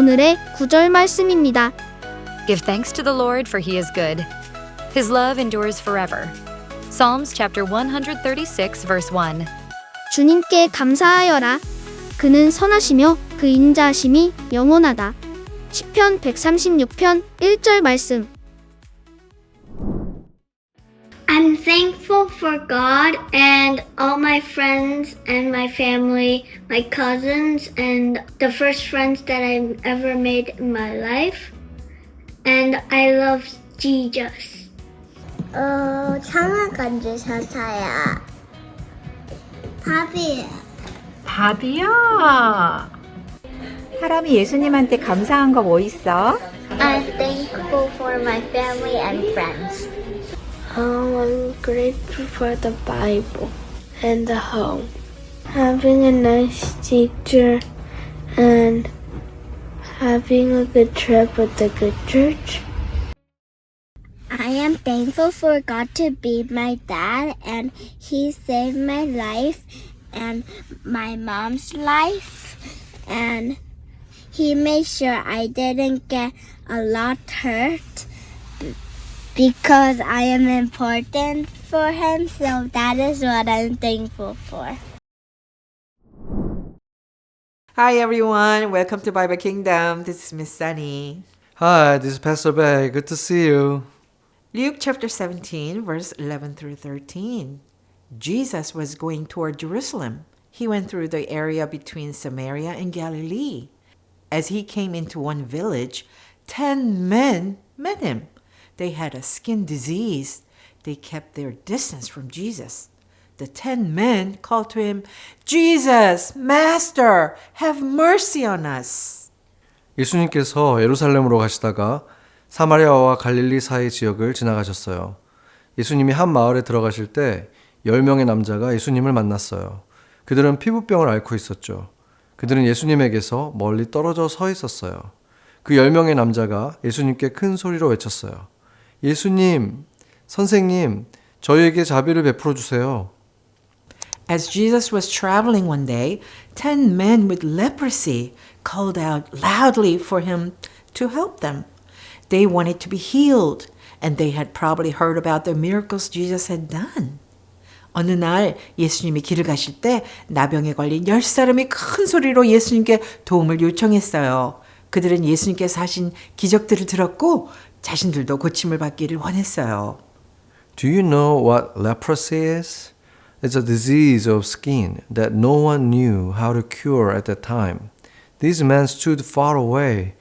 오늘의 구절 말씀입니다. Give thanks to the Lord, for he is good. His love endures forever. Psalms chapter 136, verse 1. 주님께 감사하여라. 그는 선하시며 그 인자하심이 영원하다. 시편 136편 1절 말씀. I'm thankful for God and all my friends and my family, my cousins, and the first friends that I've ever made in my life. And I love Jesus. 장난감 주셔서요. 밥이에요. 밥이야. 사람이 예수님한테 감사한 거 뭐 있어? I'm thankful for my family and friends. I'm grateful for the Bible and the home. Having a nice teacher and having a good trip with a good church. I am thankful for God to be my dad, and he saved my life and my mom's life, and he made sure I didn't get a lot hurt because I am important for him, so that is what I'm thankful for. Hi everyone, welcome to Bible Kingdom. This is Miss Sunny. Hi, this is Pastor Bay. Good to see you. Luke chapter 17, verse 11 through 13. Jesus was going toward Jerusalem. He went through the area between Samaria and Galilee. As he came into one village, 10 men met him. They had a skin disease. They kept their distance from Jesus. The 10 men called to him, Jesus, Master, have mercy on us. 예수님께서 예루살렘으로 가시다가 사마리아와 갈릴리 사이 지역을 지나가셨어요. 예수님이 한 마을에 들어가실 때 10명의 남자가 예수님을 만났어요. 그들은 피부병을 앓고 있었죠. 그들은 예수님에게서 멀리 떨어져 서 있었어요. 그 10명의 남자가 예수님께 큰 소리로 외쳤어요. 예수님, 선생님, 저희에게 자비를 베풀어 주세요. As Jesus was traveling one day, 10 men with leprosy called out loudly for him to help them. They wanted to be healed, and they had probably heard about the miracles Jesus had done. 어느 날 예수님이 길을 가실 때 나병에 걸린 10사람이 큰 소리로 예수님께 도움을 요청했어요. 그들은 예수님께서 하신 기적들을 들었고 자신들도 고침을 받기를 원했어요. Do you know what leprosy is? It's a disease of skin that no one knew how to cure at that time. These men stood far away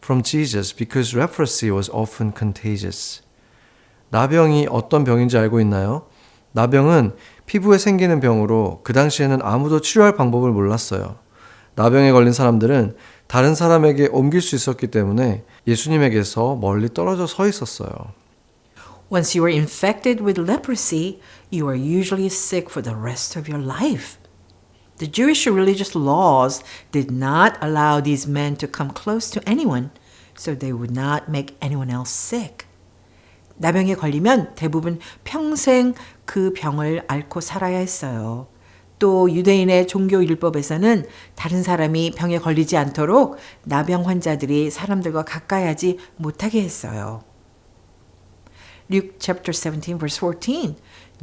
from Jesus because leprosy was often contagious. 나병이 어떤 병인지 알고 있나요? 나병은 피부에 생기는 병으로 그 당시에는 아무도 치료할 방법을 몰랐어요. 나병에 걸린 사람들은 다른 사람에게 옮길 수 있었기 때문에 예수님에게서 멀리 떨어져 서 있었어요. Once you are infected with leprosy, you are usually sick for the rest of your life. The Jewish religious laws did not allow these men to come close to anyone, so they would not make anyone else sick. 나병에 걸리면 대부분 평생 그 병을 앓고 살아야 했어요. 또 유대인의 종교 율법에서는 다른 사람이 병에 걸리지 않도록 나병 환자들이 사람들과 가까이 하지 못하게 했어요. Luke chapter 17 verse 14.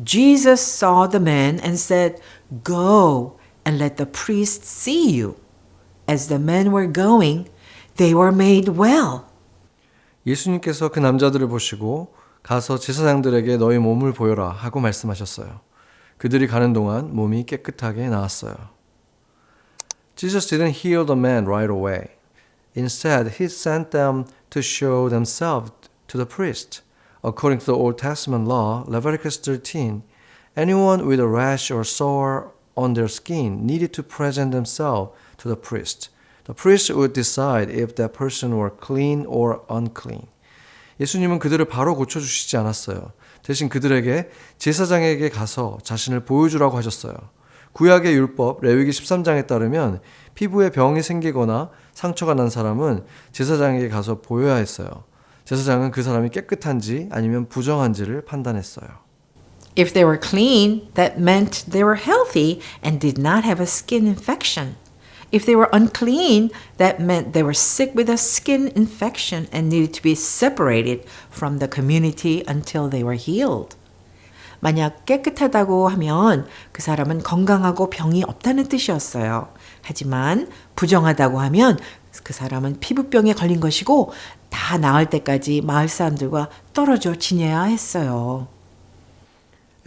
Jesus saw the men and said, Go and let the priests see you. As the men were going, they were made well. 예수님께서 그 남자들을 보시고 가서 제사장들에게 너희 몸을 보여라 하고 말씀하셨어요. 그들이 가는 동안 몸이 깨끗하게 나았어요. Jesus didn't heal the men right away. Instead, he sent them to show themselves to the priest. According to the Old Testament law, Leviticus 13, anyone with a rash or sore on their skin needed to present themselves to the priest. The priest would decide if that person were clean or unclean. 예수님은 그들을 바로 고쳐주시지 않았어요. 대신 그들에게 제사장에게 가서 자신을 보여주라고 하셨어요. 구약의 율법 레위기 13장에 따르면 피부에 병이 생기거나 상처가 난 사람은 제사장에게 가서 보여야 했어요. 제사장은 그 사람이 깨끗한지 아니면 부정한지를 판단했어요. If they were clean, that meant they were healthy and did not have a skin infection. If they were unclean, that meant they were sick with a skin infection and needed to be separated from the community until they were healed. 만약 깨끗하다고 하면 그 사람은 건강하고 병이 없다는 뜻이었어요. 하지만 부정하다고 하면 그 사람은 피부병에 걸린 것이고 다 나을 때까지 마을 사람들과 떨어져 지내야 했어요.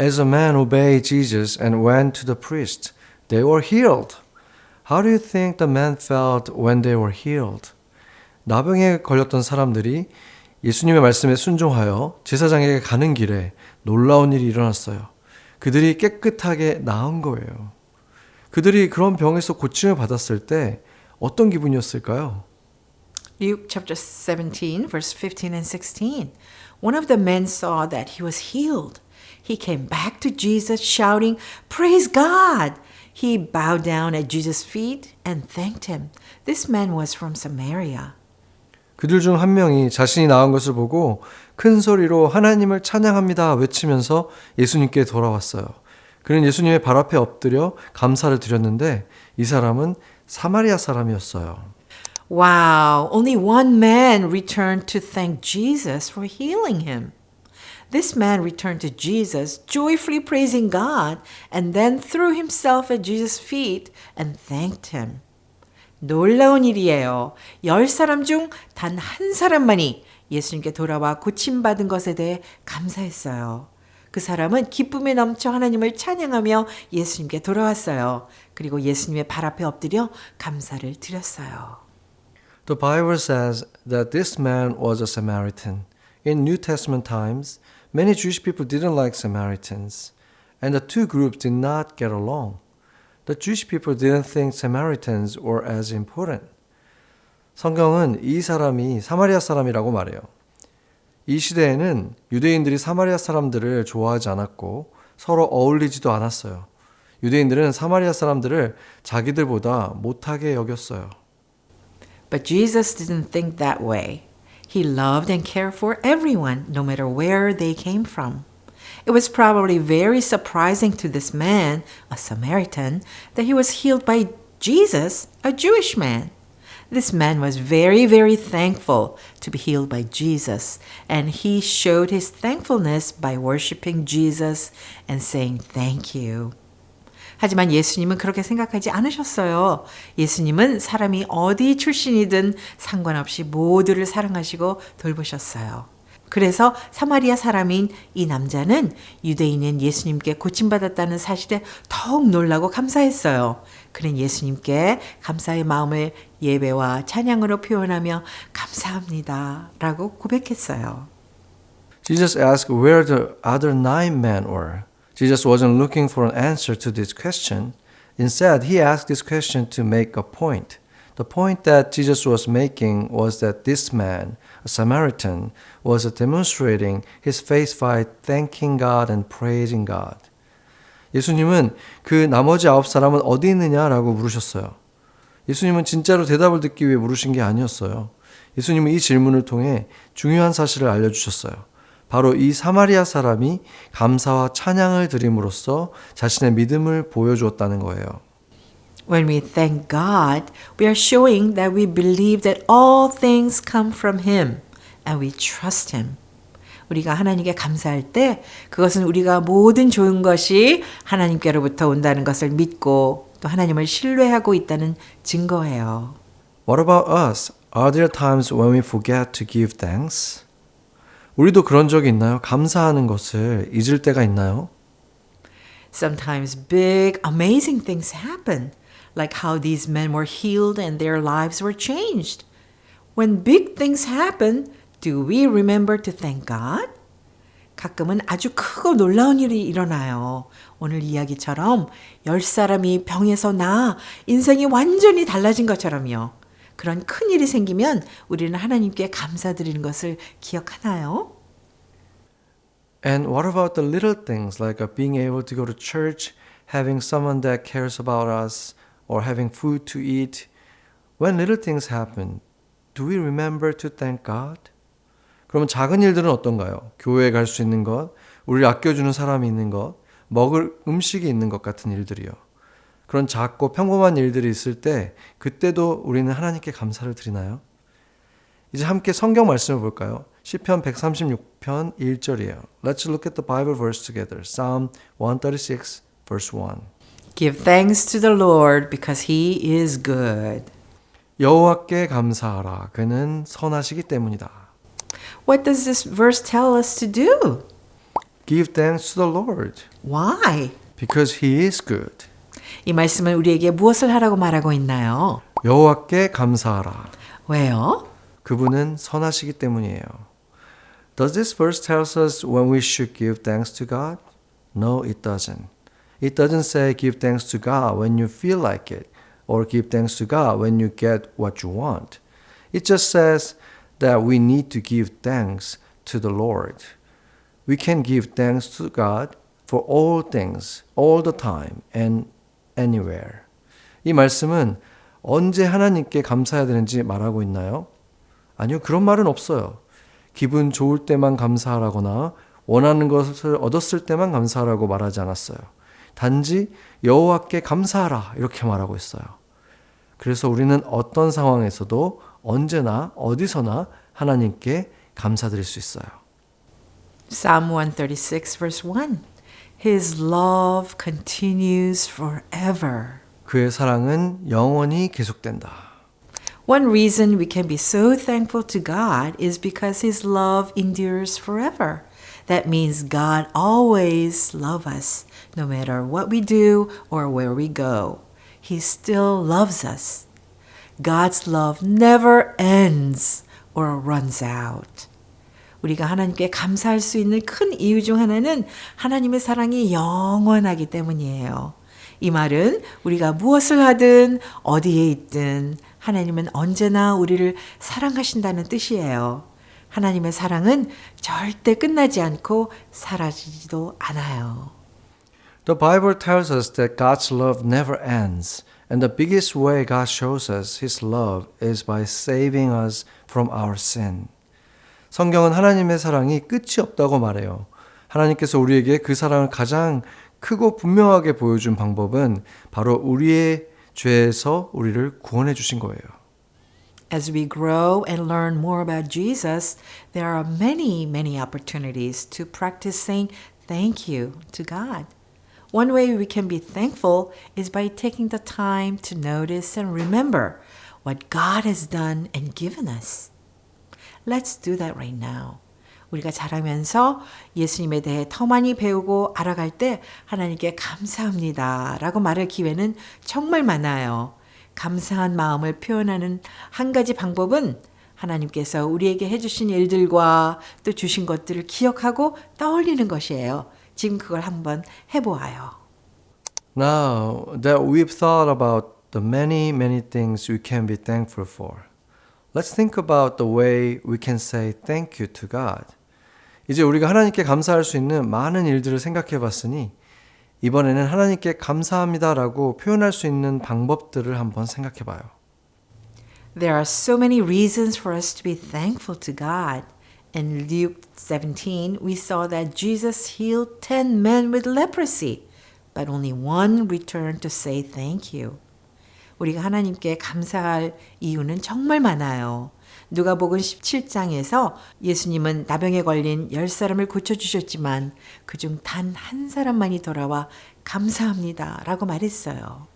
As a man obeyed Jesus and went to the priest, they were healed. How do you think the men felt when they were healed? 나병에 걸렸던 사람들이 예수님의 말씀에 순종하여 제사장에게 가는 길에 놀라운 일이 일어났어요. 그들이 깨끗하게 나은 거예요. 그들이 그런 병에서 고침을 받았을 때 어떤 기분이었을까요? Luke chapter 17, verse 15 and 16. One of the men saw that he was healed. He came back to Jesus shouting, "Praise God!" He bowed down at Jesus' feet and thanked him. This man was from Samaria. 그들 중 한 명이 자신이 나은 것을 보고 큰 소리로 하나님을 찬양합니다 외치면서 예수님께 돌아왔어요. 그는 예수님의 발 앞에 엎드려 감사를 드렸는데 이 사람은 사마리아 사람이었어요. Wow, only one man returned to thank Jesus for healing him. This man returned to Jesus, joyfully praising God, and then threw himself at Jesus' feet and thanked him. 놀라운 일이에요. 10사람 중 단 한 사람만이 예수님께 돌아와 고침받은 것에 대해 감사했어요. 그 사람은 기쁨에 넘쳐 하나님을 찬양하며 예수님께 돌아왔어요. 그리고 예수님의 발 앞에 엎드려 감사를 드렸어요. The Bible says that this man was a Samaritan. In New Testament times, many Jewish people didn't like Samaritans, and the two groups did not get along. The Jewish people didn't think Samaritans were as important. 성경은 이 사람이 사마리아 사람이라고 말해요. 이 시대에는 유대인들이 사마리아 사람들을 좋아하지 않았고 서로 어울리지도 않았어요. 유대인들은 사마리아 사람들을 자기들보다 못하게 여겼어요. But Jesus didn't think that way. He loved and cared for everyone, no matter where they came from. It was probably very surprising to this man, a Samaritan, that he was healed by Jesus, a Jewish man. This man was very, very thankful to be healed by Jesus, and he showed his thankfulness by worshiping Jesus and saying thank you. 하지만 예수님은 그렇게 생각하지 않으셨어요. 예수님은 사람이 어디 출신이든 상관없이 모두를 사랑하시고 돌보셨어요. 그래서 사마리아 사람인 이 남자는 유대인인 예수님께 고침받았다는 사실에 더욱 놀라고 감사했어요. 그는 예수님께 감사의 마음을 예배와 찬양으로 표현하며 감사합니다 라고 고백했어요. Jesus asked where the other 9 men were. Jesus wasn't looking for an answer to this question. Instead, he asked this question to make a point. The point that Jesus was making was that this man, a Samaritan, was demonstrating his faith by thanking God and praising God. 예수님은 그 나머지 9사람은 어디 있느냐라고 물으셨어요. 예수님은 진짜로 대답을 듣기 위해 물으신 게 아니었어요. 예수님은 이 질문을 통해 중요한 사실을 알려주셨어요. 바로 이 사마리아 사람이 감사와 찬양을 드림으로써 자신의 믿음을 보여주었다는 거예요. When we thank God, we are showing that we believe that all things come from Him and we trust Him. 우리가 하나님께 감사할 때 그것은 우리가 모든 좋은 것이 하나님께로부터 온다는 것을 믿고 또 하나님을 신뢰하고 있다는 증거예요. What about us? Are there times when we forget to give thanks? 우리도 그런 적이 있나요? 감사하는 것을 잊을 때가 있나요? Sometimes big, amazing things happen, like how these men were healed and their lives were changed. When big things happen, do we remember to thank God? 가끔은 아주 크고 놀라운 일이 일어나요. 오늘 이야기처럼 10사람이 병에서 나아 인생이 완전히 달라진 것처럼요. 그런 큰 일이 생기면 우리는 하나님께 감사드리는 것을 기억하나요? And what about the little things like being able to go to church, having someone that cares about us, or having food to eat? When little things happen, do we remember to thank God? 그러면 작은 일들은 어떤가요? 교회에 갈 수 있는 것, 우리를 아껴주는 사람이 있는 것, 먹을 음식이 있는 것 같은 일들이요. 그런 작고 평범한 일들이 있을 때 그때도 우리는 하나님께 감사를 드리나요? 이제 함께 성경 말씀을 볼까요? 시편 136편 1절이에요. Let's look at the Bible verse together. Psalm 136 verse 1. Give thanks to the Lord because he is good. 여호와께 감사하라. 그는 선하시기 때문이다. What does this verse tell us to do? Give thanks to the Lord Why? because he is good. 이 말씀은 우리에게 무엇을 하라고 말하고 있나요? 여호와께 감사하라. 왜요? 그분은 선하시기 때문이에요. Does this verse tell us when we should give thanks to God? No, it doesn't. It doesn't say give thanks to God when you feel like it or give thanks to God when you get what you want. It just says that we need to give thanks to the Lord. We can give thanks to God for all things, all the time, and anywhere. 이 말씀은 언제 하나님께 감사해야 되는지 말하고 있나요? 아니요, 그런 말은 없어요. 기분 좋을 때만 감사하라거나 원하는 것을 얻었을 때만 감사하라고 말하지 않았어요. 단지 여호와께 감사하라 이렇게 말하고 있어요. 그래서 우리는 어떤 상황에서도 언제나 어디서나 하나님께 감사드릴 수 있어요. Psalm 136 verse 1. His love continues forever. 그의 사랑은 영원히 계속된다. One reason we can be so thankful to God is because his love endures forever. That means God always loves us, no matter what we do or where we go. He still loves us. God's love never ends or runs out. 우리가 하나님께 감사할 수 있는 큰 이유 중 하나는 하나님의 사랑이 영원하기 때문이에요. 이 말은 우리가 무엇을 하든 어디에 있든 하나님은 언제나 우리를 사랑하신다는 뜻이에요. 하나님의 사랑은 절대 끝나지 않고 사라지지도 않아요. The Bible tells us that God's love never ends, and the biggest way God shows us His love is by saving us from our sin. 성경은 하나님의 사랑이 끝이 없다고 말해요. 하나님께서 우리에게 그 사랑을 가장 크고 분명하게 보여준 방법은 바로 우리의 죄에서 우리를 구원해 주신 거예요. As we grow and learn more about Jesus, there are many, many opportunities to practice saying thank you to God. One way we can be thankful is by taking the time to notice and remember what God has done and given us. Let's do that right now. 우리가 자라면서 예수님에 대해 더 많이 배우고 알아갈 때 하나님께 감사합니다 라고 말할 기회는 정말 많아요. 감사한 마음을 표현하는 한 가지 방법은 하나님께서 우리에게 해주신 일들과 또 주신 것들을 기억하고 떠올리는 것이에요. 지금 그걸 한번 해보아요. Now that we've thought about the many, many things we can be thankful for, let's think about the way we can say thank you to God. 이제 우리가 하나님께 감사할 수 있는 많은 일들을 생각해 봤으니 이번에는 하나님께 감사합니다라고 표현할 수 있는 방법들을 한번 생각해 봐요. There are so many reasons for us to be thankful to God. In Luke 17, we saw that Jesus healed 10 men with leprosy, but only one returned to say thank you. 우리가 하나님께 감사할 이유는 정말 많아요. 누가복음 17장에서 예수님은 나병에 걸린 10사람을 고쳐주셨지만 그중 단 한 사람만이 돌아와 감사합니다 라고 말했어요.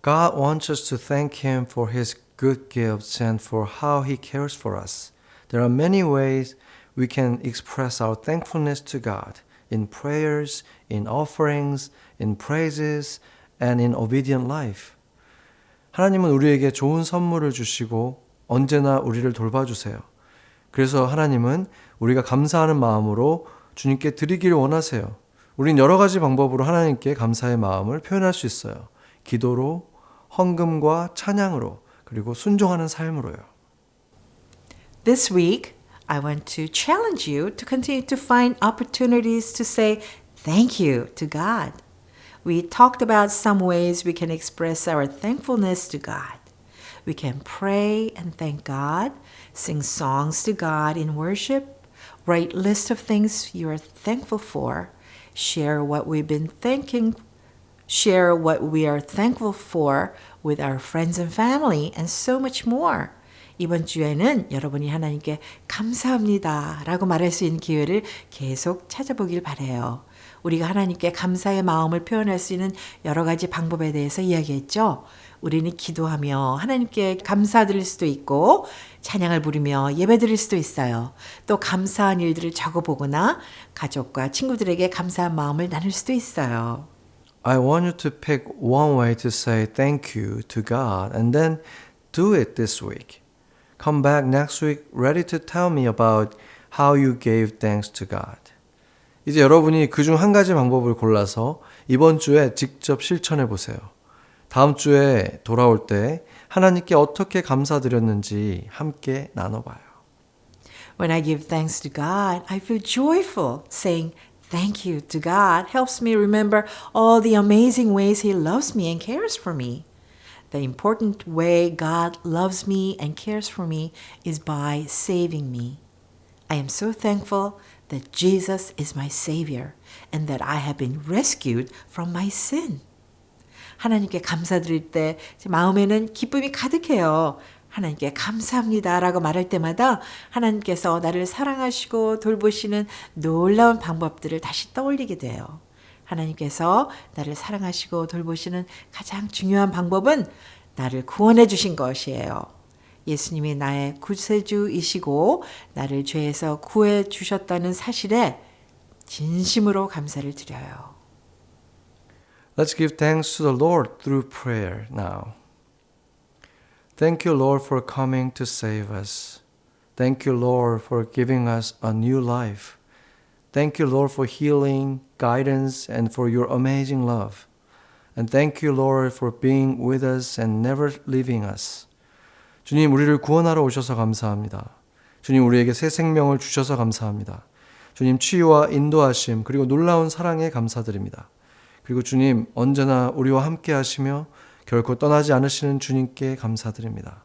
God wants us to thank Him for His good gifts and for how He cares for us. There are many ways we can express our thankfulness to God in prayers, in offerings, in praises, and in obedient life. 하나님은 우리에게 좋은 선물을 주시고 언제나 우리를 돌봐주세요. 그래서 하나님은 우리가 감사하는 마음으로 주님께 드리기를 원하세요. 우린 여러 가지 방법으로 하나님께 감사의 마음을 표현할 수 있어요. 기도로, 헌금과 찬양으로, 그리고 순종하는 삶으로요. This week, I want to challenge you to continue to find opportunities to say thank you to God. We talked about some ways we can express our thankfulness to God. We can pray and thank God, sing songs to God in worship, write lists of things you are thankful for, share what we've been thinking, share what we are thankful for with our friends and family, and so much more. 이번 주에는 여러분이 하나님께 감사합니다 라고 말할 수 있는 기회를 계속 찾아보길 바라요. 우리가 하나님께 감사의 마음을 표현할 수 있는 여러 가지 방법에 대해서 이야기했죠. 우리는 기도하며 하나님께 감사드릴 수도 있고 찬양을 부르며 예배드릴 수도 있어요. 또 감사한 일들을 적어보거나 가족과 친구들에게 감사한 마음을 나눌 수도 있어요. I want you to pick one way to say thank you to God and then do it this week. Come back next week ready to tell me about how you gave thanks to God. 이제 여러분이 그중 한 가지 방법을 골라서 이번 주에 직접 실천해 보세요. 다음 주에 돌아올 때 하나님께 어떻게 감사드렸는지 함께 나눠봐요. When I give thanks to God, I feel joyful. Saying thank you to God helps me remember all the amazing ways He loves me and cares for me. The important way God loves me and cares for me is by saving me. I am so thankful that Jesus is my Savior and that I have been rescued from my sin. 하나님께 감사드릴 때 마음에는 기쁨이 가득해요. 하나님께 감사합니다 라고 말할 때마다 하나님께서 나를 사랑하시고 돌보시는 놀라운 방법들을 다시 떠올리게 돼요. 하나님께서 나를 사랑하시고 돌보시는 가장 중요한 방법은 나를 구원해 주신 것이에요. 예수님이 나의 구세주이시고 나를 죄에서 구해 주셨다는 사실에 진심으로 감사를 드려요. Let's give thanks to the Lord through prayer now. Thank you, Lord, for coming to save us. Thank you, Lord, for giving us a new life. Thank you, Lord, for healing, guidance, and for your amazing love. And thank you, Lord, for being with us and never leaving us. 주님, 우리를 구원하러 오셔서 감사합니다. 주님, 우리에게 새 생명을 주셔서 감사합니다. 주님, 치유와 인도하심, 그리고 놀라운 사랑에 감사드립니다. 그리고 주님, 언제나 우리와 함께 하시며 결코 떠나지 않으시는 주님께 감사드립니다.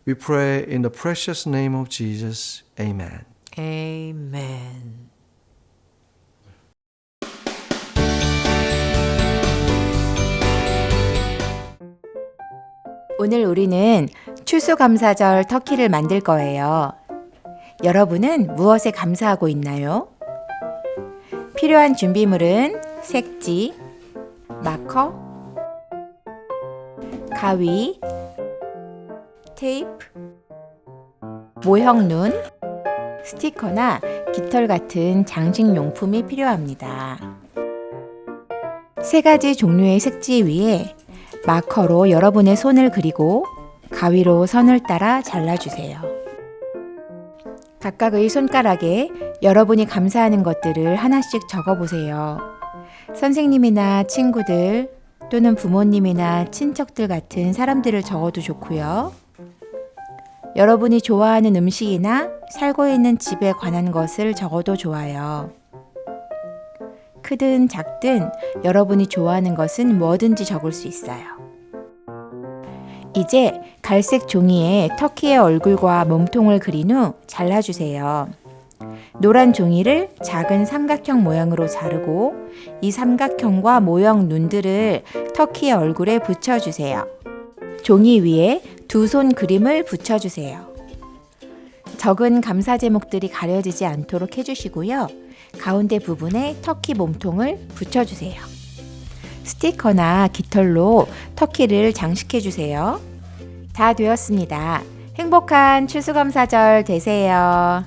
We pray in the precious name of Jesus. Amen. Amen. 오늘 우리는 추수감사절 터키를 만들 거예요. 여러분은 무엇에 감사하고 있나요? 필요한 준비물은 색지, 마커, 가위, 테이프, 모형 눈, 스티커나 깃털 같은 장식용품이 필요합니다. 세 가지 종류의 색지 위에 마커로 여러분의 손을 그리고 가위로 선을 따라 잘라주세요. 각각의 손가락에 여러분이 감사하는 것들을 하나씩 적어보세요. 선생님이나 친구들 또는 부모님이나 친척들 같은 사람들을 적어도 좋고요. 여러분이 좋아하는 음식이나 살고 있는 집에 관한 것을 적어도 좋아요. 크든 작든 여러분이 좋아하는 것은 뭐든지 적을 수 있어요. 이제 갈색 종이에 터키의 얼굴과 몸통을 그린 후 잘라주세요. 노란 종이를 작은 삼각형 모양으로 자르고 이 삼각형과 모형 눈들을 터키의 얼굴에 붙여주세요. 종이 위에 두 손 그림을 붙여주세요. 적은 감사 제목들이 가려지지 않도록 해주시고요. 가운데 부분에 터키 몸통을 붙여주세요. 스티커나 깃털로 터키를 장식해주세요. 다 되었습니다. 행복한 추수감사절 되세요.